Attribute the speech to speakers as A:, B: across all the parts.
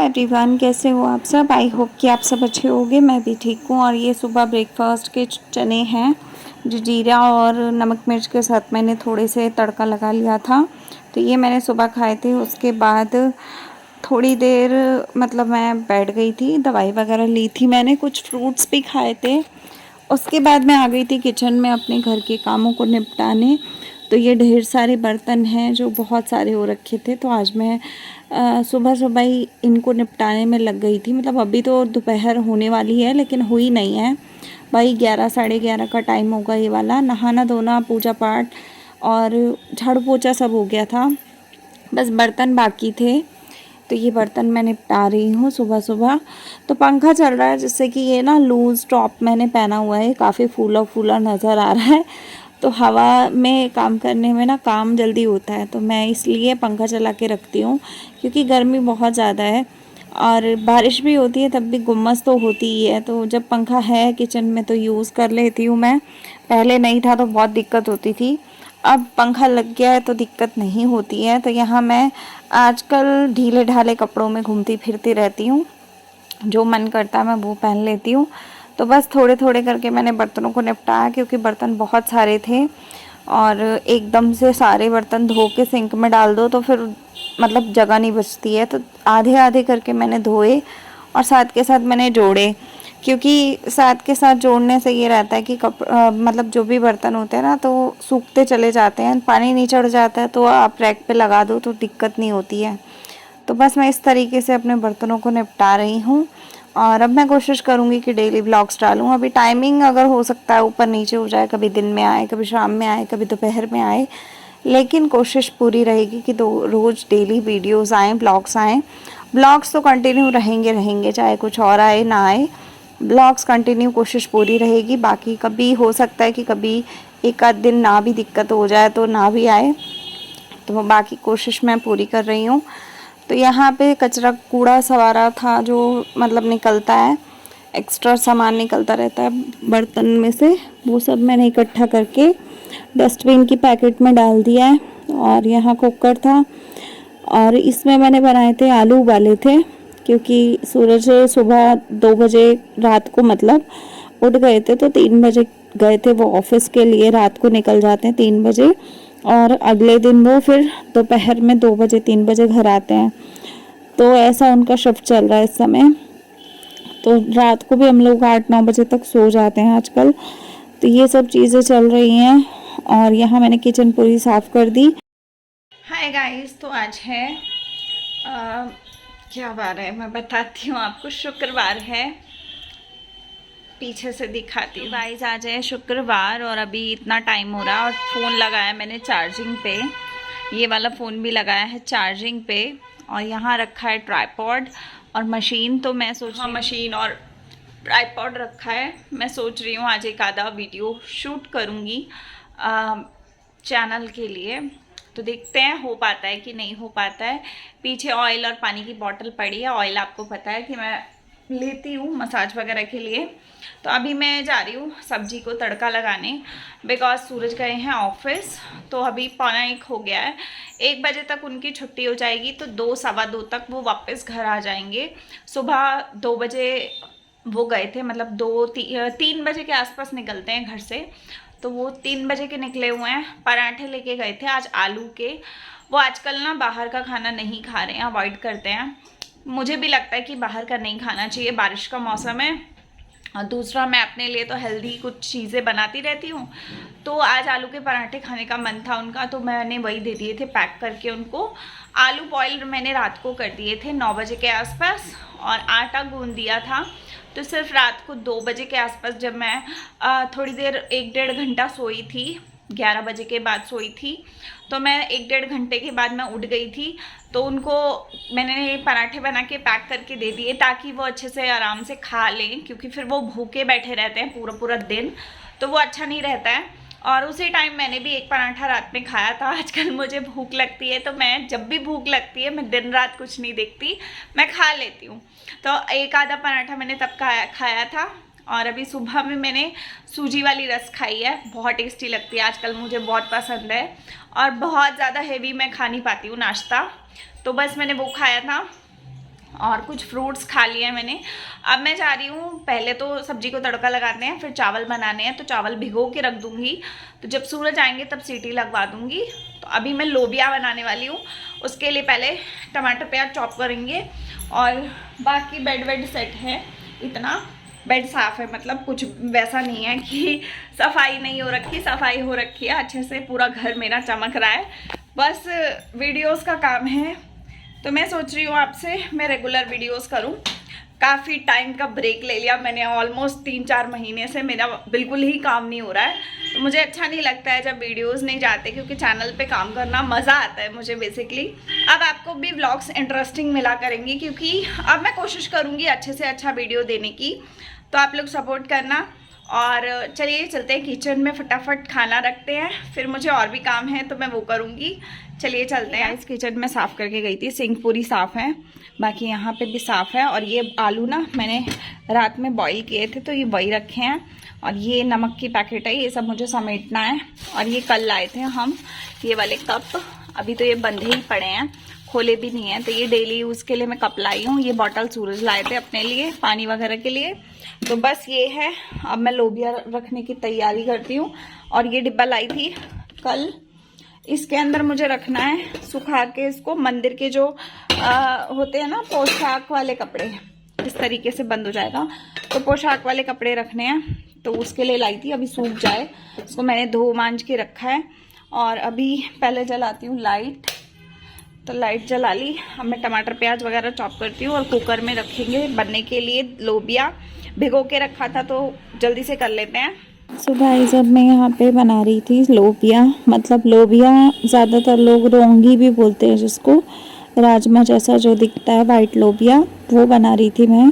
A: Everyone, कैसे हो आप सब। आई होप कि आप सब अच्छे होंगे। मैं भी ठीक हूँ। और ये सुबह ब्रेकफास्ट के चने हैं जो जीरा और नमक मिर्च के साथ मैंने थोड़े से तड़का लगा लिया था, तो ये मैंने सुबह खाए थे। उसके बाद थोड़ी देर मतलब मैं बैठ गई थी, दवाई वगैरह ली थी मैंने, कुछ फ्रूट्स भी खाए थे। उसके बाद मैं आ गई थी किचन में अपने घर के कामों को निपटाने। तो ये ढेर सारे बर्तन हैं जो बहुत सारे हो रखे थे, तो आज मैं सुबह सुबह ही इनको निपटाने में लग गई थी। मतलब अभी तो दोपहर होने वाली है लेकिन हुई नहीं है भाई। 11 साढ़े 11 का टाइम होगा ये वाला। नहाना धोना, पूजा पाठ और झाड़ू पोछा सब हो गया था, बस बर्तन बाकी थे। तो ये बर्तन मैं निपटा रही हूँ सुबह सुबह। तो पंखा चल रहा है जिससे कि ये ना लूज़ टॉप मैंने पहना हुआ है, काफ़ी फूला फूला नज़र आ रहा है। तो हवा में काम करने में ना काम जल्दी होता है, तो मैं इसलिए पंखा चला के रखती हूँ, क्योंकि गर्मी बहुत ज़्यादा है और बारिश भी होती है तब भी गुम्मस तो होती ही है। तो जब पंखा है किचन में तो यूज़ कर लेती हूँ मैं। पहले नहीं था तो बहुत दिक्कत होती थी, अब पंखा लग गया है तो दिक्कत नहीं होती है। तो यहाँ मैं आजकल ढीले ढाले कपड़ों में घूमती फिरती रहती हूँ, जो मन करता है मैं वो पहन लेती हूँ। तो बस थोड़े थोड़े करके मैंने बर्तनों को निपटाया, क्योंकि बर्तन बहुत सारे थे और एकदम से सारे बर्तन धो के सिंक में डाल दो तो फिर मतलब जगह नहीं बचती है। तो आधे आधे करके मैंने धोए और साथ के साथ मैंने जोड़े, क्योंकि साथ के साथ जोड़ने से ये रहता है कि मतलब जो भी बर्तन होते हैं ना तो सूखते चले जाते हैं, पानी नहीं चढ़ जाता है, तो आप रैक पे लगा दो तो दिक्कत नहीं होती है। तो बस मैं इस तरीके से अपने बर्तनों को निपटा रही हूँ। और अब मैं कोशिश करूँगी कि डेली ब्लॉग्स डालूँ। अभी टाइमिंग अगर हो सकता है ऊपर नीचे हो जाए, कभी दिन में आए, कभी शाम में आए, कभी दोपहर में आए, लेकिन कोशिश पूरी रहेगी कि रोज़ डेली वीडियोज़ आएँ, ब्लॉग्स आएँ। ब्लॉग्स तो कंटिन्यू रहेंगे रहेंगे, चाहे कुछ और आए ना आए, ब्लॉग्स कंटिन्यू कोशिश पूरी रहेगी। बाकी कभी हो सकता है कि कभी एक आध दिन ना भी दिक्कत हो जाए तो ना भी आए, तो बाकी कोशिश मैं पूरी कर रही हूँ। तो यहाँ पे कचरा कूड़ा सवारा था जो मतलब निकलता है, एक्स्ट्रा सामान निकलता रहता है बर्तन में से, वो सब मैंने इकट्ठा करके डस्टबिन की पैकेट में डाल दिया है। और यहाँ कुकर था और इसमें मैंने बनाए थे, आलू उबाले थे, क्योंकि सूरज सुबह 2 बजे रात को मतलब उठ गए थे, तो 3 बजे गए थे वो ऑफिस के लिए। रात को निकल जाते हैं 3 बजे और अगले दिन वो फिर दोपहर में 2 बजे 3 बजे घर आते हैं। तो ऐसा उनका शिफ्ट चल रहा है इस समय। तो रात को भी हम लोग 8-9 बजे तक सो जाते हैं आजकल। तो ये सब चीज़ें चल रही हैं। और यहाँ मैंने किचन पूरी साफ़ कर दी। हाय गाइस, तो आज है क्या बार है मैं बताती हूँ आपको, शुक्रवार है। पीछे से दिखाती हूँ गाइस। आज है शुक्रवार और अभी इतना टाइम हो रहा है और फ़ोन लगाया मैंने चार्जिंग पे। ये वाला फ़ोन भी लगाया है चार्जिंग पे और यहाँ रखा है ट्राइपॉड और मशीन। तो मैं सोच रही हूँ, मशीन और ट्राइपॉड रखा है, मैं सोच रही हूँ आज एक आधा वीडियो शूट करूँगी चैनल के लिए। तो देखते हैं हो पाता है कि नहीं हो पाता है। पीछे ऑयल और पानी की बोतल पड़ी है। ऑयल आपको पता है कि मैं लेती हूँ मसाज वगैरह के लिए। तो अभी मैं जा रही हूँ सब्जी को तड़का लगाने, बिकॉज सूरज गए हैं ऑफिस। तो अभी 1:45 हो गया है, 1 बजे तक उनकी छुट्टी हो जाएगी, तो 2 सवा 2 तक वो वापस घर आ जाएंगे। सुबह 2 बजे वो गए थे, मतलब 3 बजे के आसपास निकलते हैं घर से। तो वो 3 बजे के निकले हुए हैं। पराठे लेके गए थे आज आलू के। वो आजकल ना बाहर का खाना नहीं खा रहे हैं, अवॉइड करते हैं। मुझे भी लगता है कि बाहर का नहीं खाना चाहिए, बारिश का मौसम है। और दूसरा, मैं अपने लिए तो हेल्दी कुछ चीज़ें बनाती रहती हूँ। तो आज आलू के पराठे खाने का मन था उनका, तो मैंने वही दे दिए थे पैक करके उनको। आलू बॉयल मैंने रात को कर दिए थे 9 बजे के आसपास और आटा गूंद दिया था। तो सिर्फ रात को 2 बजे के आसपास जब मैं थोड़ी देर 1-1.5 घंटा सोई थी, 11 बजे के बाद सोई थी, तो मैं 1-1.5 घंटे के बाद मैं उठ गई थी। तो उनको मैंने पराठे बना के पैक करके दे दिए ताकि वो अच्छे से आराम से खा लें, क्योंकि फिर वो भूखे बैठे रहते हैं पूरा पूरा दिन, तो वो अच्छा नहीं रहता है। और उसी टाइम मैंने भी एक पराठा रात में खाया था। आजकल मुझे भूख लगती है, तो मैं जब भी भूख लगती है, मैं दिन रात कुछ नहीं देखती, मैं खा लेती हूँ। तो एक आधा पराठा मैंने तब खाया था। और अभी सुबह में मैंने सूजी वाली रस खाई है, बहुत टेस्टी लगती है, आजकल मुझे बहुत पसंद है। और बहुत ज़्यादा हेवी मैं खा नहीं पाती हूँ नाश्ता, तो बस मैंने वो खाया था। और कुछ फ्रूट्स खा लिए मैंने। अब मैं जा रही हूँ, पहले तो सब्जी को तड़का लगाते हैं, फिर चावल बनाने हैं, तो चावल भिगो के रख दूँगी, तो जब सूरज आएंगे तब सीटी लगवा दूँगी। तो अभी मैं लोबिया बनाने वाली हूँ, उसके लिए पहले टमाटर प्याज चॉप करेंगे। और बाकी बेड वेड सेट है, इतना बेड साफ़ है, मतलब कुछ वैसा नहीं है कि सफाई नहीं हो रखी, सफाई हो रखी है अच्छे से, पूरा घर मेरा चमक रहा है। बस वीडियोस का काम है, तो मैं सोच रही हूँ आपसे मैं रेगुलर वीडियोस करूँ। काफ़ी टाइम का ब्रेक ले लिया मैंने, ऑलमोस्ट 3-4 महीने से मेरा बिल्कुल ही काम नहीं हो रहा है। तो मुझे अच्छा नहीं लगता है जब वीडियोस नहीं जाते, क्योंकि चैनल पे काम करना मज़ा आता है मुझे बेसिकली। अब आपको भी व्लॉग्स इंटरेस्टिंग मिला करेंगी, क्योंकि अब मैं कोशिश करूँगी अच्छे से अच्छा वीडियो देने की, तो आप लोग सपोर्ट करना। और चलिए चलते हैं किचन में, फटाफट खाना रखते हैं, फिर मुझे और भी काम है तो मैं वो करूँगी। चलिए चलते हैं। इस किचन में साफ़ करके गई थी, सिंक पूरी साफ़ है, बाकी यहाँ पे भी साफ़ है। और ये आलू ना मैंने रात में बॉईल किए थे, तो ये वही रखे हैं। और ये नमक की पैकेट है, ये सब मुझे समेटना है। और ये कल लाए थे हम ये वाले कप, अभी तो ये बंधे ही पड़े हैं, खोले भी नहीं है, तो ये डेली यूज़ के लिए मैं कप लाई हूँ। ये बॉटल सूरज लाए थे अपने लिए पानी वगैरह के लिए। तो बस ये है, अब मैं लोबिया रखने की तैयारी करती हूँ। और ये डिब्बा लाई थी कल, इसके अंदर मुझे रखना है सुखा के इसको, मंदिर के जो होते हैं ना पोशाक वाले कपड़े, इस तरीके से बंद हो जाएगा। तो पोशाक वाले कपड़े रखने हैं, तो उसके लिए लाई थी, अभी सूख जाए। उसको मैंने धो मांझ के रखा है। और अभी पहले जलाती हूँ लाइट, तो लाइट जला ली। अब मैं टमाटर प्याज वगैरह चॉप करती हूँ, और कुकर में रखेंगे बनने के लिए लोबिया। भिगो के रखा था तो जल्दी से कर लेते हैं।
B: सो गाइस, अब मैं यहाँ पे बना रही थी लोबिया, मतलब लोबिया ज़्यादातर लोग रोंगी भी बोलते हैं जिसको, राजमा जैसा जो दिखता है वाइट लोबिया, वो बना रही थी मैं।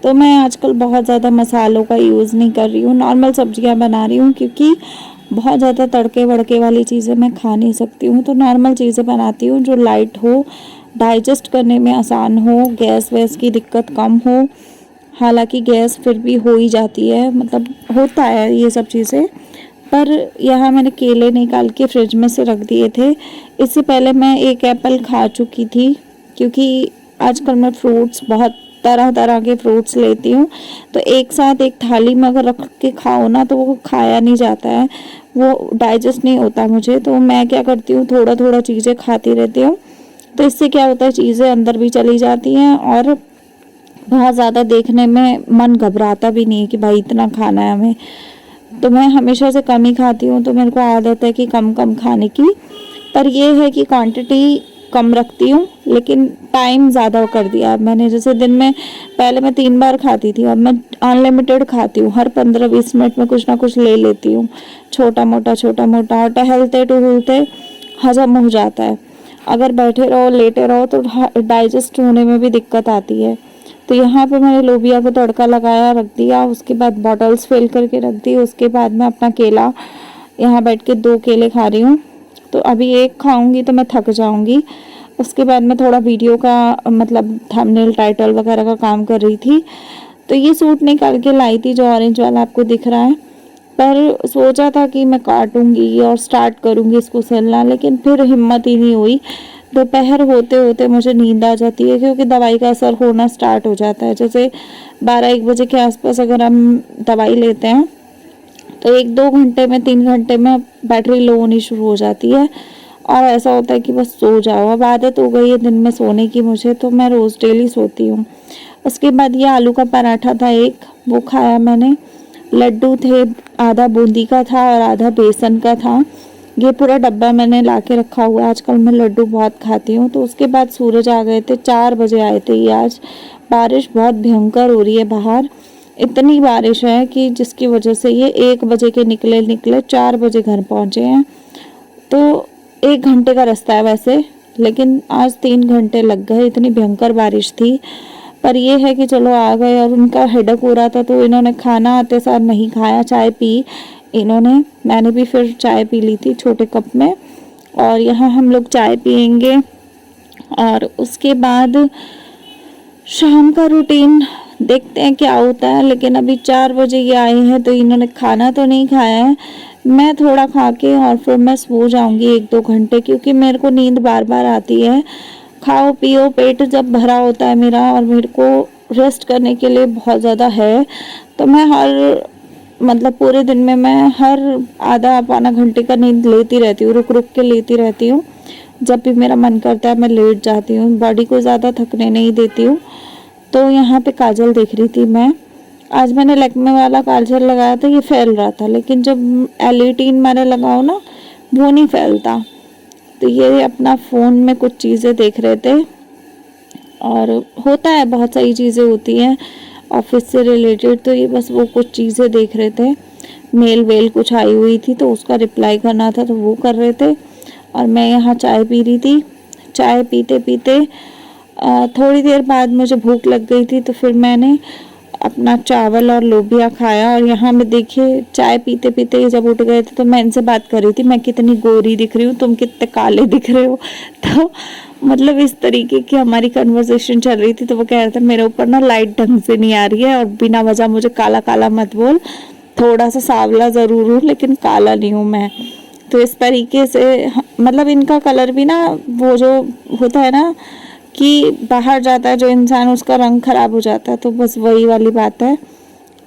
B: तो मैं आजकल बहुत ज़्यादा मसालों का यूज़ नहीं कर रही हूँ, नॉर्मल सब्जियाँ बना रही हूँ, क्योंकि बहुत ज़्यादा तड़के वड़के वाली चीज़ें मैं खा नहीं सकती हूँ। तो नॉर्मल चीज़ें बनाती हूँ जो लाइट हो, डाइजेस्ट करने में आसान हो, गैस वैस की दिक्कत कम हो। हालांकि गैस फिर भी हो ही जाती है, मतलब होता है ये सब चीज़ें। पर यहाँ मैंने केले निकाल के फ्रिज में से रख दिए थे। इससे पहले मैं एक एप्पल खा चुकी थी, क्योंकि आजकल मैं फ्रूट्स बहुत तरह तरह के फ्रूट्स लेती हूँ, तो एक साथ एक थाली में अगर रख के खाओ ना तो वो खाया नहीं जाता है, वो डाइजेस्ट नहीं होता मुझे। तो मैं क्या करती हूँ, थोड़ा थोड़ा चीज़ें खाती रहती हूँ, तो इससे क्या होता है चीज़ें अंदर भी चली जाती हैं, और बहुत ज़्यादा देखने में मन घबराता भी नहीं है कि भाई इतना खाना है हमें। तो मैं हमेशा से कम ही खाती हूँ, तो मेरे को आदत है कि कम कम खाने की। पर ये है कि क्वांटिटी कम रखती हूँ, लेकिन टाइम ज़्यादा कर दिया है मैंने। जैसे दिन में पहले मैं 3 बार खाती थी, अब मैं अनलिमिटेड खाती हूँ, हर 15-20 मिनट में कुछ ना कुछ ले लेती हूँ, छोटा मोटा छोटा मोटा। और टहलते टहलते हजम हो जाता है, अगर बैठे रहो लेटे रहो तो डाइजेस्ट होने में भी दिक्कत आती है। तो यहाँ पे मैंने लोबिया को तड़का लगाया, रख दिया, उसके बाद बॉटल्स फिल करके रख दी। उसके बाद मैं अपना केला, यहाँ बैठ के 2 केले खा रही हूँ, तो अभी एक खाऊंगी तो मैं थक जाऊंगी। उसके बाद मैं थोड़ा वीडियो का मतलब थंबनेल टाइटल वगैरह का काम कर रही थी। तो ये सूट निकाल के लाई थी जो ऑरेंज वाला आपको दिख रहा है, पर सोचा था कि मैं काटूंगी और स्टार्ट करूंगी इसको सिलना, लेकिन फिर हिम्मत ही नहीं हुई। दोपहर होते होते मुझे नींद आ जाती है, क्योंकि दवाई का असर होना स्टार्ट हो जाता है। जैसे 12-1 बजे के आसपास अगर हम दवाई लेते हैं तो 1-2 घंटे में 3 घंटे में बैटरी लो होनी शुरू हो जाती है, और ऐसा होता है कि बस सो जाओ। अब आदत हो गई है दिन में सोने की मुझे, तो मैं रोज़ डेली सोती हूँ। उसके बाद ये आलू का पराठा था एक, वो खाया मैंने। लड्डू थे, आधा बूंदी का था और आधा बेसन का था। ये पूरा डब्बा मैंने ला के रखा हुआ है, आजकल मैं लड्डू बहुत खाती हूँ। तो उसके बाद सूरज आ गए थे, 4 बजे आए थे ये आज। बारिश बहुत भयंकर हो रही है बाहर, इतनी बारिश है कि जिसकी वजह से ये 1 बजे के निकले 4 बजे घर पहुँचे हैं। तो 1 घंटे का रास्ता है वैसे, लेकिन आज 3 घंटे लग गए, इतनी भयंकर बारिश थी। पर ये है कि चलो आ गए। और उनका हेडेक हो रहा था, तो इन्होंने खाना आते साथ नहीं खाया, चाय पी इन्होंने, मैंने भी फिर चाय पी ली थी छोटे कप में। और यहाँ हम लोग चाय पियेंगे, और उसके बाद शाम का रूटीन देखते हैं क्या होता है। लेकिन अभी 4 बजे ये आए हैं, तो इन्होंने खाना तो नहीं खाया है। मैं थोड़ा खा के और फिर मैं सो जाऊंगी 1-2 घंटे, क्योंकि मेरे को नींद बार बार आती है। खाओ पियो, पेट जब भरा होता है मेरा और मेरे को रेस्ट करने के लिए बहुत ज़्यादा है, तो मैं मतलब पूरे दिन में मैं हर आधा पौना घंटे का नींद लेती रहती हूँ, रुक रुक के लेती रहती हूँ। जब भी मेरा मन करता है मैं लेट जाती हूँ, बॉडी को ज़्यादा थकने नहीं देती हूँ। तो यहाँ पे काजल देख रही थी मैं। आज मैंने लैक्मे वाला काजल लगाया था, ये फैल रहा था, लेकिन जब L18 मैंने लगाओ ना वो नहीं फैलता। तो ये अपना फ़ोन में कुछ चीज़ें देख रहे थे, और होता है बहुत सारी चीज़ें होती हैं ऑफिस से रिलेटेड, तो ये बस वो कुछ चीज़ें देख रहे थे। मेल वेल कुछ आई हुई थी तो उसका रिप्लाई करना था, तो वो कर रहे थे। और मैं यहाँ चाय पी रही थी। चाय पीते पीते थोड़ी देर बाद मुझे भूख लग गई थी, तो फिर मैंने अपना चावल और लोबिया खाया। और यहाँ मैं देखिए चाय पीते पीते जब उठ गए थे तो मैं इनसे बात कर रही थी, मैं कितनी गोरी दिख रही हूँ, तुम कितने काले दिख रहे हो। तो मतलब इस तरीके की हमारी कन्वर्सेशन चल रही थी। तो वो कह रहा था मेरे ऊपर ना लाइट ढंग से नहीं आ रही है, और बिना वजह मुझे काला काला मत बोल, थोड़ा सा सांवला ज़रूर हूँ लेकिन काला नहीं हूँ मैं। तो इस तरीके से मतलब इनका कलर भी ना, वो जो होता है ना कि बाहर जाता है जो इंसान उसका रंग ख़राब हो जाता है, तो बस वही वाली बात है।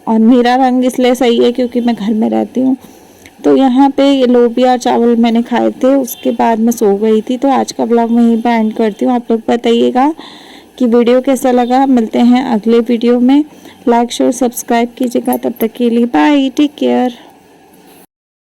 B: और मेरा रंग इसलिए सही है क्योंकि मैं घर में रहती हूँ। तो यहाँ पे ये लोबिया चावल मैंने खाए थे, उसके बाद मैं सो गई थी। तो आज का ब्लॉग मैं यहीं पे एंड करती हूँ। आप लोग बताइएगा कि वीडियो कैसा लगा। मिलते हैं अगले वीडियो में। लाइक शेयर सब्सक्राइब कीजिएगा। तब तक के लिए बाय, टेक केयर।